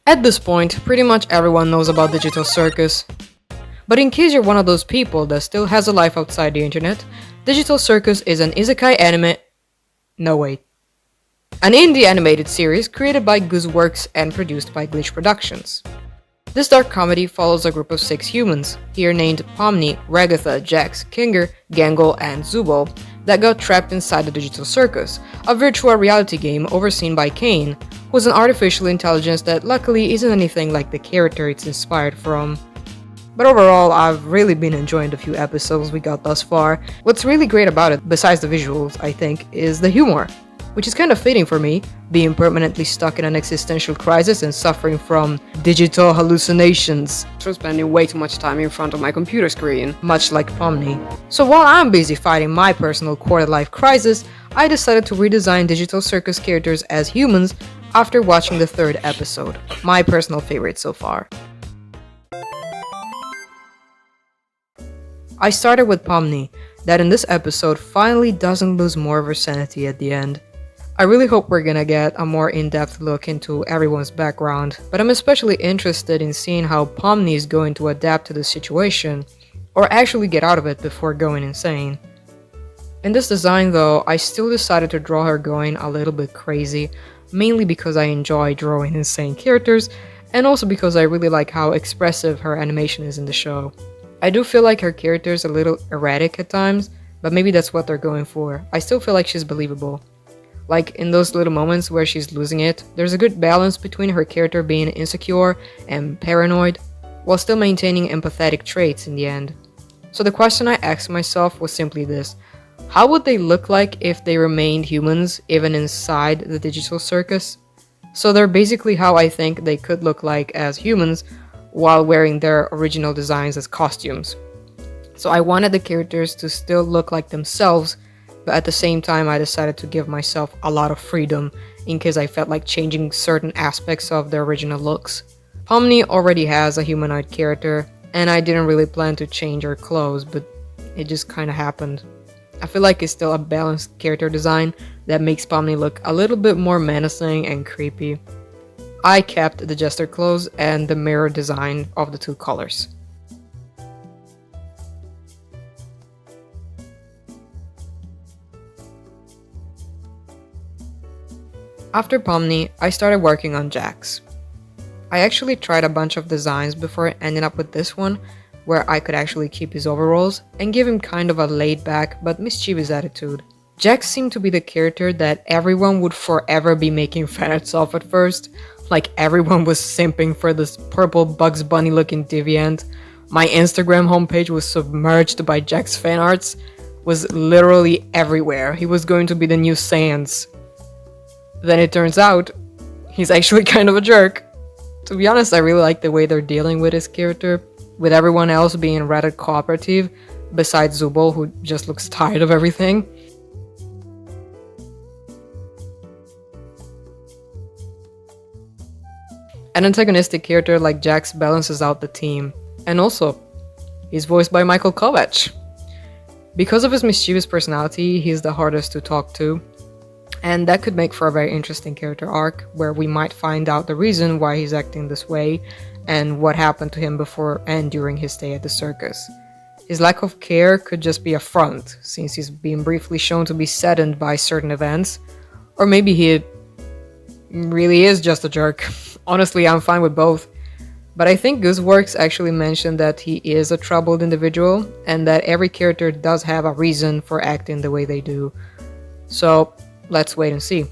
At this point, pretty much everyone knows about Digital Circus. But in case you're one of those people that still has a life outside the internet, Digital Circus is an isekai anime. No, wait. An indie animated series created by Gooseworks and produced by Glitch Productions. This dark comedy follows a group of 6 humans, here named Pomni, Ragatha, Jax, Kinger, Gangle, and Zubo, that got trapped inside the Digital Circus, a virtual reality game overseen by Caine, who's an artificial intelligence that luckily isn't anything like the character it's inspired from. But overall, I've really been enjoying the few episodes we got thus far. What's really great about it, besides the visuals, I think, is the humor, which is kind of fitting for me, being permanently stuck in an existential crisis and suffering from digital hallucinations. So spending way too much time in front of my computer screen, much like Pomni. So while I'm busy fighting my personal quarter-life crisis, I decided to redesign Digital Circus characters as humans after watching the 3rd episode, my personal favorite so far. I started with Pomni, that in this episode finally doesn't lose more of her sanity at the end. I really hope we're gonna get a more in-depth look into everyone's background, but I'm especially interested in seeing how Pomni is going to adapt to the situation, or actually get out of it before going insane. In this design though, I still decided to draw her going a little bit crazy, mainly because I enjoy drawing insane characters, and also because I really like how expressive her animation is in the show. I do feel like her character is a little erratic at times, but maybe that's what they're going for. I still feel like she's believable. Like, in those little moments where she's losing it, there's a good balance between her character being insecure and paranoid, while still maintaining empathetic traits in the end. So the question I asked myself was simply this: how would they look like if they remained humans, even inside the Digital Circus? So they're basically how I think they could look like as humans, while wearing their original designs as costumes. So I wanted the characters to still look like themselves, but at the same time I decided to give myself a lot of freedom in case I felt like changing certain aspects of their original looks. Pomni already has a humanoid character, and I didn't really plan to change her clothes, but it just kinda happened. I feel like it's still a balanced character design that makes Pomni look a little bit more menacing and creepy. I kept the jester clothes and the mirror design of the 2 colors. After Pomni, I started working on Jax. I actually tried a bunch of designs before ending up with this one, where I could actually keep his overalls and give him kind of a laid-back but mischievous attitude. Jax seemed to be the character that everyone would forever be making fanarts of at first, like everyone was simping for this purple Bugs Bunny looking deviant. My Instagram homepage was submerged by Jax fanarts, was literally everywhere. He was going to be the new Sans. Then it turns out, he's actually kind of a jerk. To be honest, I really like the way they're dealing with his character, with everyone else being rather cooperative, besides Zubul, who just looks tired of everything. An antagonistic character like Jax balances out the team, and also, he's voiced by Michael Kovacs. Because of his mischievous personality, he's the hardest to talk to, and that could make for a very interesting character arc, where we might find out the reason why he's acting this way, and what happened to him before and during his stay at the circus. His lack of care could just be a front, since he's being briefly shown to be saddened by certain events, or maybe he really is just a jerk. Honestly, I'm fine with both. But I think Gooseworks actually mentioned that he is a troubled individual, and that every character does have a reason for acting the way they do. So, let's wait and see.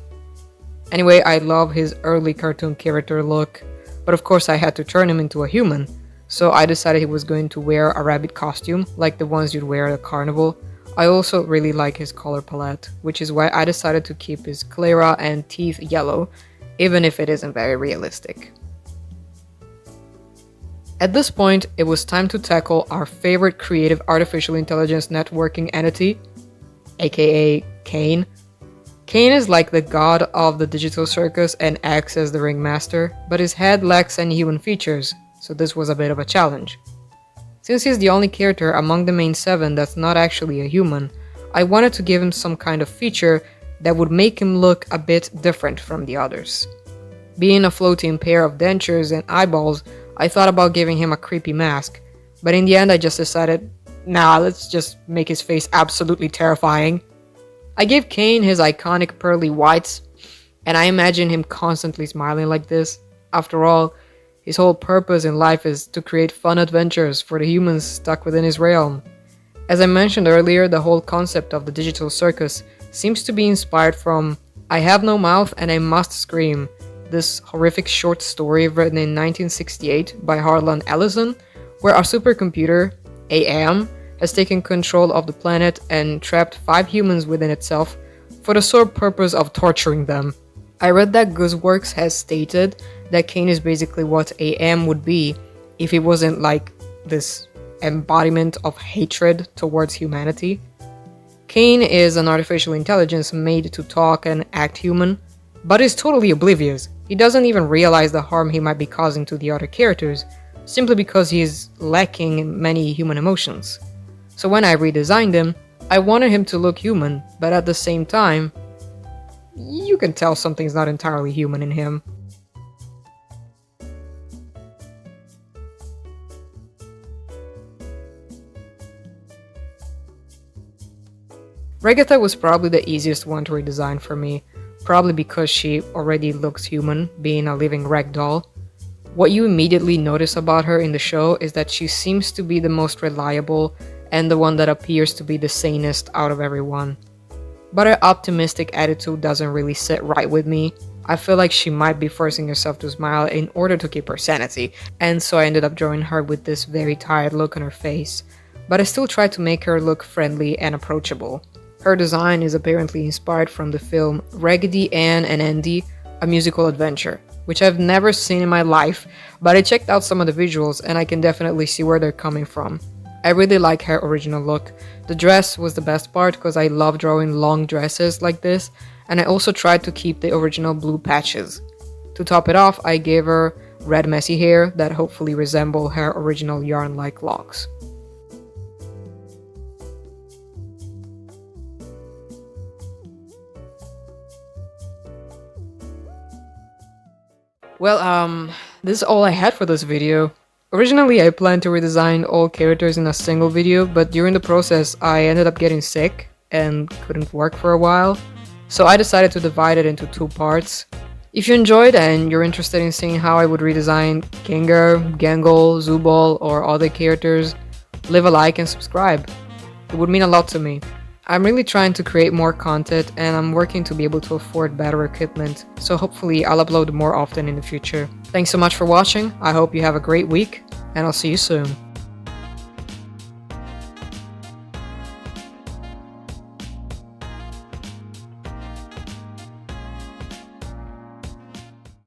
Anyway, I love his early cartoon character look, but of course I had to turn him into a human, so I decided he was going to wear a rabbit costume, like the ones you'd wear at a carnival. I also really like his color palette, which is why I decided to keep his sclera and teeth yellow, even if it isn't very realistic. At this point, it was time to tackle our favorite creative artificial intelligence networking entity, aka Caine. Caine is like the god of the Digital Circus and acts as the ringmaster, but his head lacks any human features, so this was a bit of a challenge. Since he's the only character among the main 7 that's not actually a human, I wanted to give him some kind of feature that would make him look a bit different from the others. Being a floating pair of dentures and eyeballs, I thought about giving him a creepy mask, but in the end I just decided, nah, let's just make his face absolutely terrifying. I gave Caine his iconic pearly whites, and I imagine him constantly smiling like this. After all, his whole purpose in life is to create fun adventures for the humans stuck within his realm. As I mentioned earlier, the whole concept of the Digital Circus seems to be inspired from I Have No Mouth and I Must Scream, this horrific short story written in 1968 by Harlan Ellison, where our supercomputer, AM, has taken control of the planet and trapped 5 humans within itself for the sole purpose of torturing them. I read that Gooseworks has stated that Caine is basically what AM would be if he wasn't like this embodiment of hatred towards humanity. Caine is an artificial intelligence made to talk and act human, but is totally oblivious. He doesn't even realize the harm he might be causing to the other characters, simply because he is lacking in many human emotions. So when I redesigned him, I wanted him to look human, but at the same time, you can tell something's not entirely human in him. Ragatha was probably the easiest one to redesign for me, probably because she already looks human, being a living ragdoll. What you immediately notice about her in the show is that she seems to be the most reliable and the one that appears to be the sanest out of everyone. But her optimistic attitude doesn't really sit right with me. I feel like she might be forcing herself to smile in order to keep her sanity, and so I ended up drawing her with this very tired look on her face. But I still tried to make her look friendly and approachable. Her design is apparently inspired from the film Raggedy Ann and Andy, a musical adventure, which I've never seen in my life, but I checked out some of the visuals and I can definitely see where they're coming from. I really like her original look. The dress was the best part because I love drawing long dresses like this, and I also tried to keep the original blue patches. To top it off, I gave her red messy hair that hopefully resemble her original yarn-like locks. Well, this is all I had for this video. Originally, I planned to redesign all characters in a single video, but during the process, I ended up getting sick and couldn't work for a while. So I decided to divide it into 2 parts. If you enjoyed and you're interested in seeing how I would redesign Gengar, Gangle, Zubol, or other characters, leave a like and subscribe. It would mean a lot to me. I'm really trying to create more content and I'm working to be able to afford better equipment, so hopefully I'll upload more often in the future. Thanks so much for watching, I hope you have a great week, and I'll see you soon.